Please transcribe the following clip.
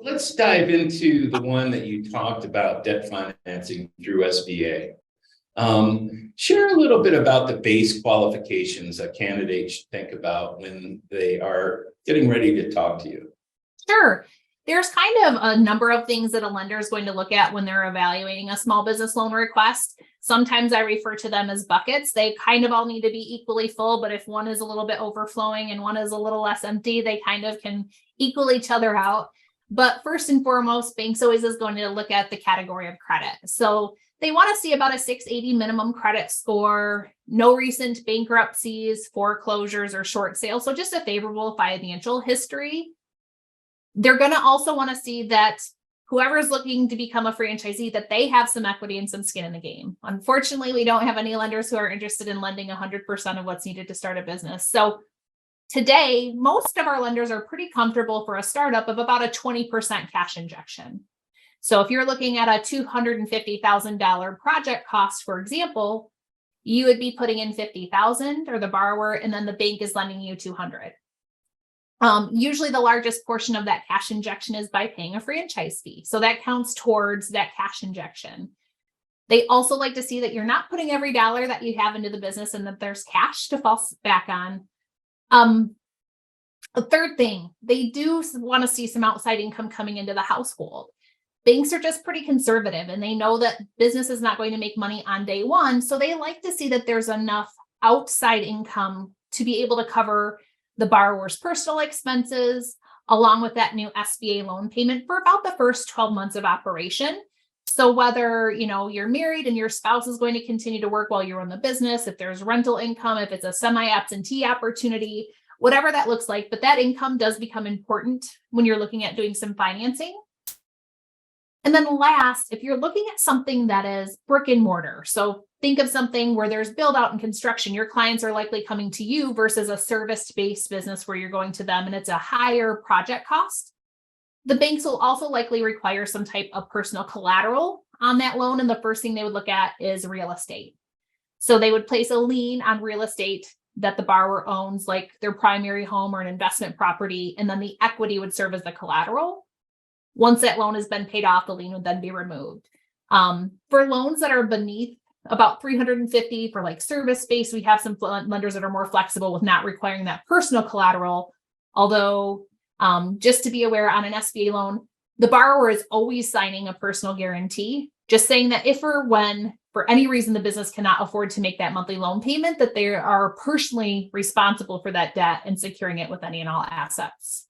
let's dive into the one that you talked about, debt financing through SBA. Share a little bit about the base qualifications a candidate should think about when they are getting ready to talk to you. Sure. There's kind of a number of things that a lender is going to look at when they're evaluating a small business loan request. Sometimes I refer to them as buckets. They kind of all need to be equally full, but if one is a little bit overflowing and one is a little less empty, they kind of can equal each other out. But first and foremost, banks always is going to look at the category of credit. So they want to see about a 680 minimum credit score, no recent bankruptcies, foreclosures, or short sales. So just a favorable financial history. They're going to also want to see that whoever is looking to become a franchisee, that they have some equity and some skin in the game. Unfortunately, we don't have any lenders who are interested in lending 100% of what's needed to start a business. So today, most of our lenders are pretty comfortable for a startup of about a 20% cash injection. So if you're looking at a $250,000 project cost, for example, you would be putting in $50,000 or the borrower, and then the bank is lending you $200,000. Usually the largest portion of that cash injection is by paying a franchise fee. So that counts towards that cash injection. They also like to see that you're not putting every dollar that you have into the business and that there's cash to fall back on. A third thing, they do want to see some outside income coming into the household. Banks are just pretty conservative and they know that business is not going to make money on day one. So they like to see that there's enough outside income to be able to cover the borrower's personal expenses, along with that new SBA loan payment for about the first 12 months of operation. So whether, you're married and your spouse is going to continue to work while you're in the business, if there's rental income, if it's a semi-absentee opportunity, whatever that looks like, but that income does become important when you're looking at doing some financing. And then last, if you're looking at something that is brick and mortar, so think of something where there's build out and construction, your clients are likely coming to you versus a service-based business where you're going to them and it's a higher project cost. The banks will also likely require some type of personal collateral on that loan. And the first thing they would look at is real estate. So they would place a lien on real estate that the borrower owns, like their primary home or an investment property, and then the equity would serve as the collateral. Once that loan has been paid off, the lien would then be removed. For loans that are beneath about $350 for like service-based, we have some lenders that are more flexible with not requiring that personal collateral. Although, just to be aware, on an SBA loan, the borrower is always signing a personal guarantee, just saying that if or when, for any reason, the business cannot afford to make that monthly loan payment, that they are personally responsible for that debt and securing it with any and all assets.